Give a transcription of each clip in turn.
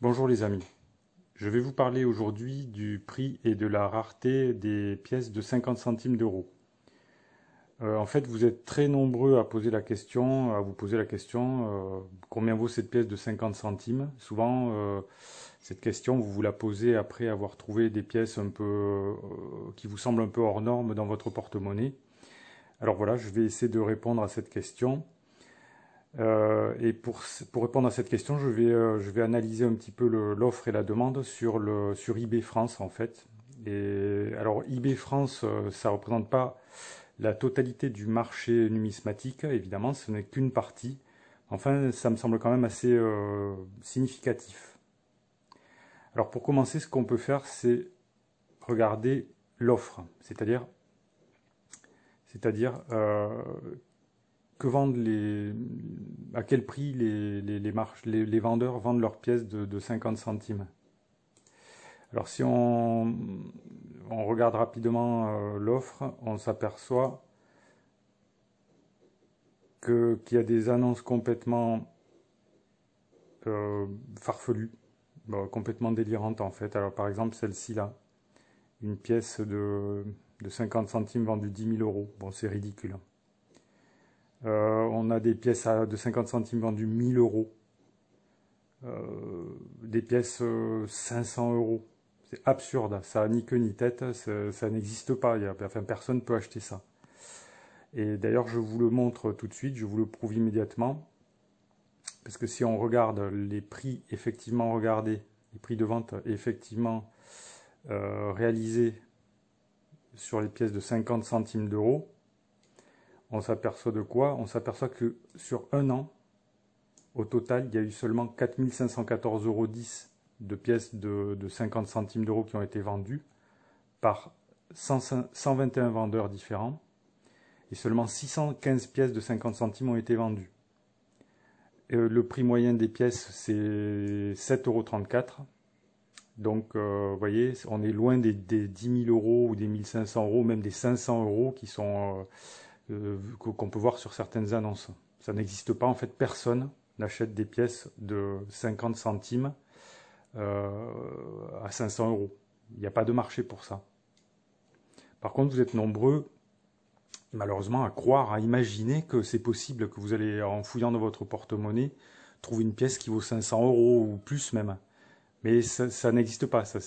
Bonjour les amis, je vais vous parler aujourd'hui du prix et de la rareté des pièces de 50 centimes d'euros. En fait, vous êtes très nombreux à poser la question, à vous poser la question combien vaut cette pièce de 50 centimes. Souvent, cette question, vous vous la posez après avoir trouvé des pièces un peu qui vous semblent un peu hors normes dans votre porte-monnaie. Alors voilà, je vais essayer de répondre à cette question. Et pour répondre à cette question, je vais analyser un petit peu l'offre et la demande sur eBay France en fait. Et alors eBay France, ça ne représente pas la totalité du marché numismatique, évidemment, ce n'est qu'une partie. Enfin, ça me semble quand même assez significatif. Alors pour commencer, ce qu'on peut faire, c'est regarder l'offre, c'est-à-dire que vendent à quel prix les vendeurs vendent leurs pièces de 50 centimes. Alors si on regarde rapidement l'offre, on s'aperçoit qu'il y a des annonces complètement farfelues, complètement délirantes en fait. Alors par exemple celle-ci là, une pièce de 50 centimes vendue 10 000 euros. Bon, c'est ridicule. On a des pièces de 50 centimes vendues 1000 euros. Des pièces 500 euros. C'est absurde, ça n'a ni queue ni tête, ça n'existe pas, enfin, personne ne peut acheter ça. Et d'ailleurs, je vous le montre tout de suite, je vous le prouve immédiatement, parce que si on regarde les prix effectivement regardés, les prix de vente effectivement réalisés sur les pièces de 50 centimes d'euros, on s'aperçoit de quoi? On s'aperçoit que sur un an, au total, il y a eu seulement 4 514,10 euros de pièces de 50 centimes d'euros qui ont été vendues par 121 vendeurs différents et seulement 615 pièces de 50 centimes ont été vendues. Le prix moyen des pièces, c'est 7,34 euros. Donc, vous voyez, on est loin des 10 000 euros ou des 1 500 euros, même des 500 euros qui sont qu'on peut voir sur certaines annonces. Ça n'existe pas, en fait, personne n'achète des pièces de 50 centimes à 500 euros. Il n'y a pas de marché pour ça. Par contre, vous êtes nombreux, malheureusement, à croire, à imaginer que c'est possible que vous allez, en fouillant dans votre porte-monnaie, trouver une pièce qui vaut 500 euros ou plus même. Mais ça n'existe pas. Ça,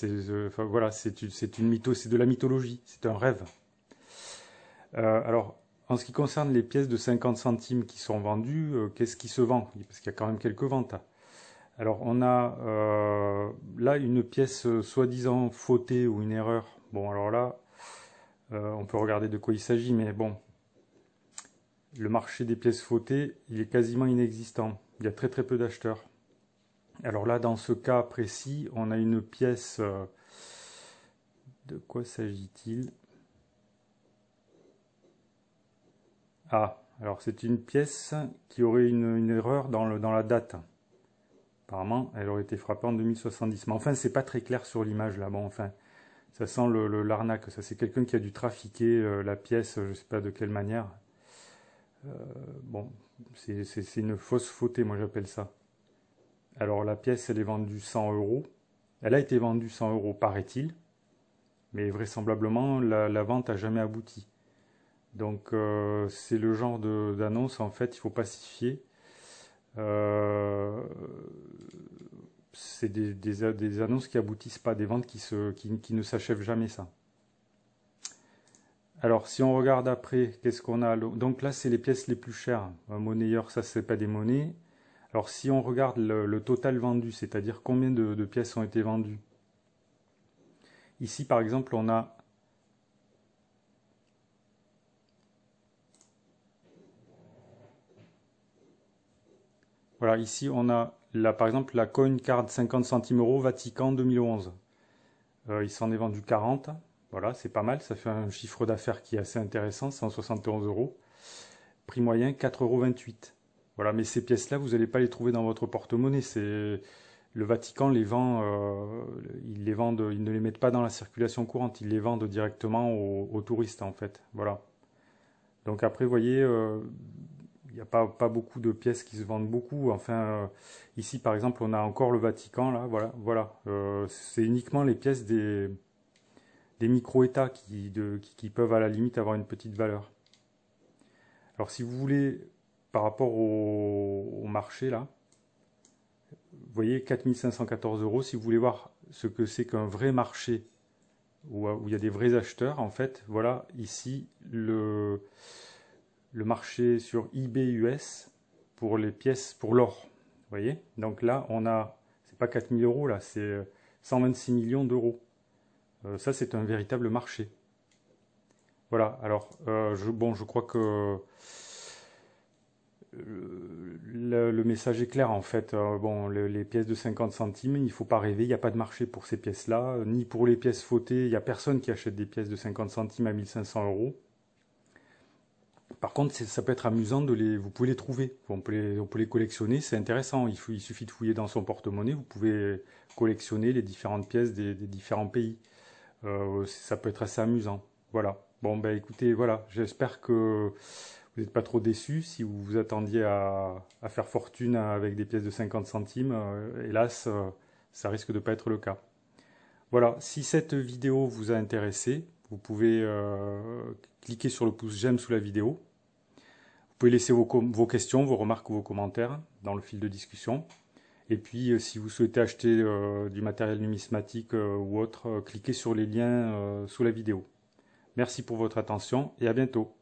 enfin, voilà, c'est de la mythologie, c'est un rêve. Alors, en ce qui concerne les pièces de 50 centimes qui sont vendues, qu'est-ce qui se vend? Parce qu'il y a quand même quelques ventes. Alors, on a là une pièce soi-disant fautée ou une erreur. Bon, alors là, on peut regarder de quoi il s'agit, mais bon, le marché des pièces fautées, il est quasiment inexistant. Il y a très très peu d'acheteurs. Alors là, dans ce cas précis, on a une pièce. De quoi s'agit-il? Ah, alors c'est une pièce qui aurait une erreur dans la date. Apparemment, elle aurait été frappée en 2070. Mais enfin, c'est pas très clair sur l'image là. Bon, enfin, ça sent l'arnaque. Ça, c'est quelqu'un qui a dû trafiquer la pièce, je sais pas de quelle manière. Bon, c'est une fausse fautée, moi j'appelle ça. Alors la pièce, elle est vendue 100 euros. Elle a été vendue 100 euros, paraît-il. Mais vraisemblablement, la vente n'a jamais abouti. Donc c'est le genre d'annonce, en fait, il faut pas s'y fier. C'est des annonces qui aboutissent pas, des ventes qui ne s'achèvent jamais, ça. Alors si on regarde après, qu'est-ce qu'on a? Donc là, c'est les pièces les plus chères. Monnayeur, ça, c'est pas des monnaies. Alors si on regarde le total vendu, c'est-à-dire combien de pièces ont été vendues. Ici, par exemple, on a voilà, ici on a par exemple la coin card 50 centimes euros Vatican 2011. Il s'en est vendu 40. Voilà, c'est pas mal, ça fait un chiffre d'affaires qui est assez intéressant, 171 euros. Prix moyen 4,28 euros. Voilà, mais ces pièces-là, vous n'allez pas les trouver dans votre porte-monnaie. Le Vatican les vend, ils les vendent, ils ne les mettent pas dans la circulation courante, ils les vendent directement aux touristes en fait. Voilà. Donc après, vous voyez, il n'y a pas beaucoup de pièces qui se vendent beaucoup. Enfin, ici par exemple, on a encore le Vatican, là, voilà. C'est uniquement les pièces des micro-États qui peuvent à la limite avoir une petite valeur. Alors si vous voulez, par rapport au marché, là, vous voyez 4514 euros, si vous voulez voir ce que c'est qu'un vrai marché, où il y a des vrais acheteurs, en fait, voilà, ici, le marché sur eBay US pour les pièces, pour l'or. Vous voyez? Donc là, on a, c'est pas 4000 euros, là, c'est 126 millions d'euros. Ça, c'est un véritable marché. Voilà, alors, je crois que le message est clair, en fait. Bon, les pièces de 50 centimes, il ne faut pas rêver, il n'y a pas de marché pour ces pièces-là, ni pour les pièces fautées, il n'y a personne qui achète des pièces de 50 centimes à 1500 euros. Par contre, ça peut être amusant vous pouvez les trouver, on peut les collectionner, c'est intéressant. Il suffit de fouiller dans son porte-monnaie, vous pouvez collectionner les différentes pièces des différents pays. Ça peut être assez amusant. Voilà. Bon, ben écoutez, voilà, j'espère que vous n'êtes pas trop déçus. Si vous vous attendiez à faire fortune avec des pièces de 50 centimes, hélas, ça risque de ne pas être le cas. Voilà, si cette vidéo vous a intéressé, vous pouvez cliquer sur le pouce j'aime sous la vidéo. Vous pouvez laisser vos questions, vos remarques ou vos commentaires dans le fil de discussion. Et puis, si vous souhaitez acheter du matériel numismatique ou autre, cliquez sur les liens sous la vidéo. Merci pour votre attention et à bientôt.